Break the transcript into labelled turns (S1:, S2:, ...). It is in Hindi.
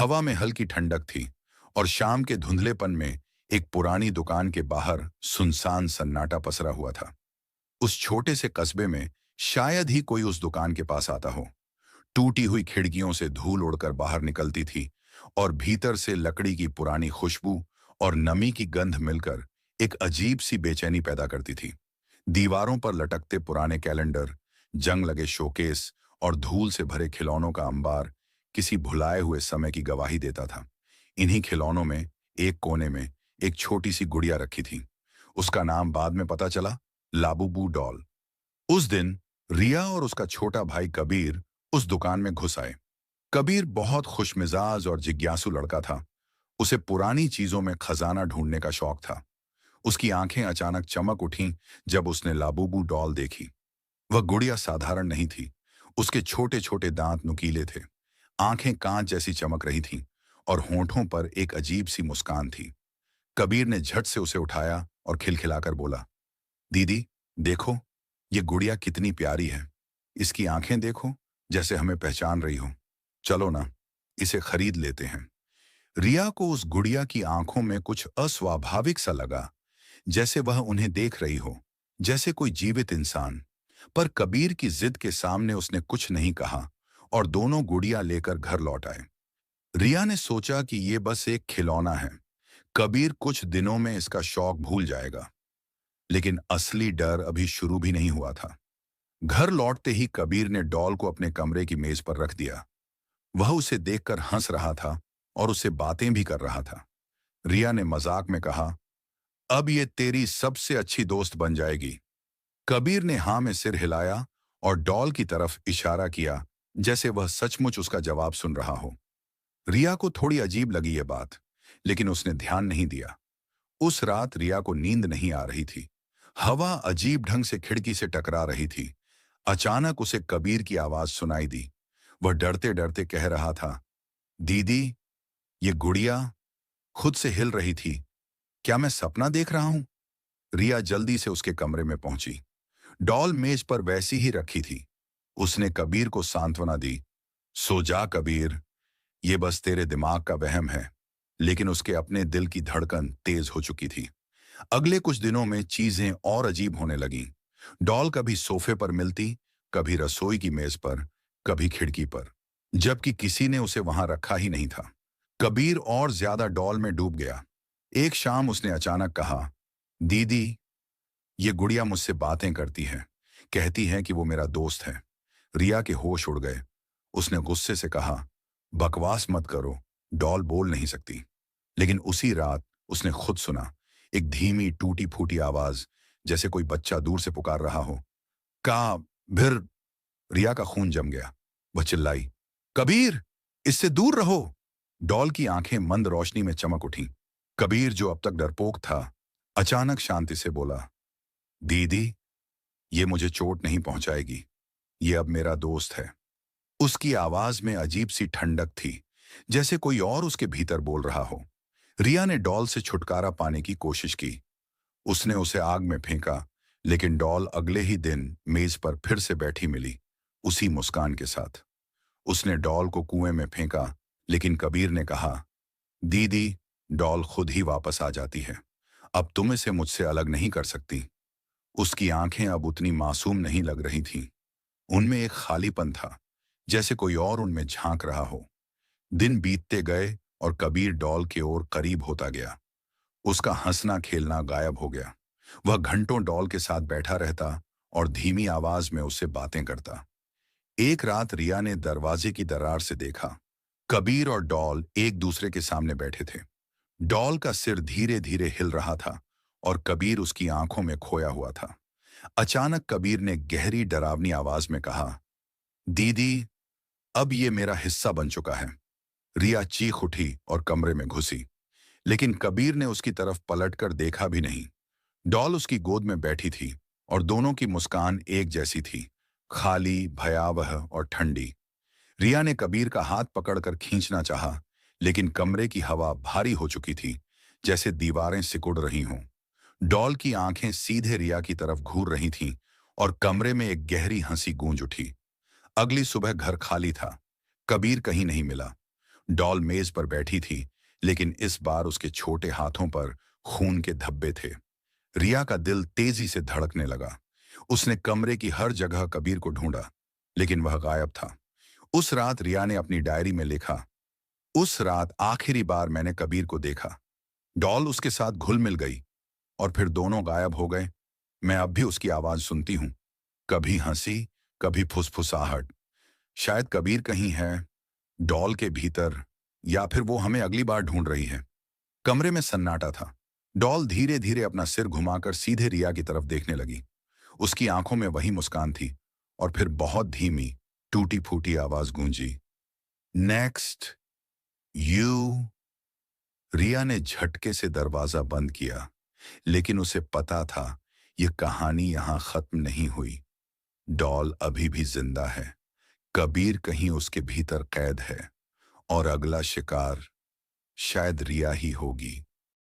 S1: हवा में हल्की ठंडक थी और शाम के धुंधलेपन में एक पुरानी दुकान के बाहर सुनसान सन्नाटा पसरा हुआ था। उस छोटे से कस्बे में शायद ही कोई उस दुकान के पास आता हो। टूटी हुई खिड़कियों से धूल उड़कर बाहर निकलती थी और भीतर से लकड़ी की पुरानी खुशबू और नमी की गंध मिलकर एक अजीब सी बेचैनी पैदा करती थी। दीवारों पर लटकते पुराने कैलेंडर, जंग लगे शोकेस और धूल से भरे खिलौनों का अंबार किसी भुलाए हुए समय की गवाही देता था। इन्हीं खिलौनों में एक कोने में एक छोटी सी गुड़िया रखी थी। उसका नाम बाद में पता चला, लाबूबू डॉल। उस दिन रिया और उसका छोटा भाई कबीर उस दुकान में घुस आए। कबीर बहुत खुशमिजाज और जिज्ञासु लड़का था। उसे पुरानी चीजों में खजाना ढूंढने का शौक था। उसकी आंखें अचानक चमक उठीं जब उसने लाबूबू डॉल देखी। वह गुड़िया साधारण नहीं थी। उसके छोटे छोटे दांत नुकीले थे, आंखें कांच जैसी चमक रही थीं और होंठों पर एक अजीब सी मुस्कान थी। कबीर ने झट से उसे उठाया और खिलखिलाकर बोला, दीदी, देखो, ये गुड़िया कितनी प्यारी है। इसकी आंखें देखो, जैसे हमें पहचान रही हो। चलो ना, इसे खरीद लेते हैं। रिया को उस गुड़िया की आंखों में कुछ अस्वाभाविक सा लगा, जैसे वह उन्हें देख रही हो, जैसे कोई जीवित इंसान। पर कबीर की जिद के सामने उसने कुछ नहीं कहा और दोनों गुड़िया लेकर घर लौट आए। रिया ने सोचा कि ये बस एक खिलौना है, कबीर कुछ दिनों में इसका शौक भूल जाएगा। लेकिन असली डर अभी शुरू भी नहीं हुआ था। घर लौटते ही कबीर ने डॉल को अपने कमरे की मेज पर रख दिया। वह उसे देखकर हंस रहा था और उससे बातें भी कर रहा था। रिया ने मजाक में कहा, अब ये तेरी सबसे अच्छी दोस्त बन जाएगी। कबीर ने हाँ में सिर हिलाया और डॉल की तरफ इशारा किया, जैसे वह सचमुच उसका जवाब सुन रहा हो। रिया को थोड़ी अजीब लगी यह बात, लेकिन उसने ध्यान नहीं दिया। उस रात रिया को नींद नहीं आ रही थी। हवा अजीब ढंग से खिड़की से टकरा रही थी। अचानक उसे कबीर की आवाज सुनाई दी। वह डरते डरते कह रहा था, दीदी, ये गुड़िया खुद से हिल रही थी। क्या मैं सपना देख रहा हूं? रिया जल्दी से उसके कमरे में पहुंची। डॉल मेज पर वैसी ही रखी थी। उसने कबीर को सांत्वना दी, सो जा कबीर, ये बस तेरे दिमाग का वहम है। लेकिन उसके अपने दिल की धड़कन तेज हो चुकी थी। अगले कुछ दिनों में चीजें और अजीब होने लगीं। डॉल कभी सोफे पर मिलती, कभी रसोई की मेज पर, कभी खिड़की पर, जबकि किसी ने उसे वहां रखा ही नहीं था। कबीर और ज्यादा डॉल में डूब गया। एक शाम उसने अचानक कहा, दीदी, ये गुड़िया मुझसे बातें करती है, कहती है कि वो मेरा दोस्त है। रिया के होश उड़ गए। उसने गुस्से से कहा, बकवास मत करो, डॉल बोल नहीं सकती। लेकिन उसी रात उसने खुद सुना, एक धीमी टूटी फूटी आवाज, जैसे कोई बच्चा दूर से पुकार रहा हो, का फिर। रिया का खून जम गया। वह चिल्लाई, कबीर, इससे दूर रहो। डॉल की आंखें मंद रोशनी में चमक उठीं। कबीर, जो अब तक डरपोक था, अचानक शांति से बोला, दीदी, ये मुझे चोट नहीं पहुंचाएगी। ये अब मेरा दोस्त है। उसकी आवाज में अजीब सी ठंडक थी, जैसे कोई और उसके भीतर बोल रहा हो। रिया ने डॉल से छुटकारा पाने की कोशिश की। उसने उसे आग में फेंका, लेकिन डॉल अगले ही दिन मेज पर फिर से बैठी मिली, उसी मुस्कान के साथ। उसने डॉल को कुएं में फेंका, लेकिन कबीर ने कहा, दीदी, डॉल खुद ही वापस आ जाती है। अब तुम इसे मुझसे अलग नहीं कर सकती। उसकी आंखें अब उतनी मासूम नहीं लग रही थीं। उनमें एक खालीपन था, जैसे कोई और उनमें झांक रहा हो। दिन बीतते गए और कबीर डॉल की ओर करीब होता गया। उसका हंसना खेलना गायब हो गया। वह घंटों डॉल के साथ बैठा रहता और धीमी आवाज में उससे बातें करता। एक रात रिया ने दरवाजे की दरार से देखा। कबीर और डॉल एक दूसरे के सामने बैठे थे। डॉल का सिर धीरे धीरे हिल रहा था और कबीर उसकी आंखों में खोया हुआ था। अचानक कबीर ने गहरी डरावनी आवाज में कहा, दीदी, अब ये मेरा हिस्सा बन चुका है। रिया चीख उठी और कमरे में घुसी, लेकिन कबीर ने उसकी तरफ पलटकर देखा भी नहीं। डॉल उसकी गोद में बैठी थी और दोनों की मुस्कान एक जैसी थी, खाली, भयावह और ठंडी। रिया ने कबीर का हाथ पकड़कर खींचना चाहा, लेकिन कमरे की हवा भारी हो चुकी थी, जैसे दीवारें सिकुड़ रही हों। डॉल की आंखें सीधे रिया की तरफ घूर रही थीं और कमरे में एक गहरी हंसी गूंज उठी। अगली सुबह घर खाली था। कबीर कहीं नहीं मिला। डॉल मेज पर बैठी थी, लेकिन इस बार उसके छोटे हाथों पर खून के धब्बे थे। रिया का दिल तेजी से धड़कने लगा। उसने कमरे की हर जगह कबीर को ढूंढा, लेकिन वह गायब था। उस रात रिया ने अपनी डायरी में लिखा, उस रात आखिरी बार मैंने कबीर को देखा। डॉल उसके साथ घुल मिल गई और फिर दोनों गायब हो गए। मैं अब भी उसकी आवाज सुनती हूँ, कभी हंसी, कभी फुसफुसाहट। शायद कबीर कहीं है, डॉल के भीतर, या फिर वो हमें अगली बार ढूंढ रही है। कमरे में सन्नाटा था। डॉल धीरे धीरे अपना सिर घुमाकर सीधे रिया की तरफ देखने लगी। उसकी आंखों में वही मुस्कान थी, और फिर बहुत धीमी, टूटी फूटी आवाज गूंजी, नेक्स्ट यू। रिया ने झटके से दरवाजा बंद किया, लेकिन उसे पता था यह कहानी यहां खत्म नहीं हुई। डॉल अभी भी जिंदा है, कबीर कहीं उसके भीतर कैद है, और अगला शिकार शायद रिया ही होगी।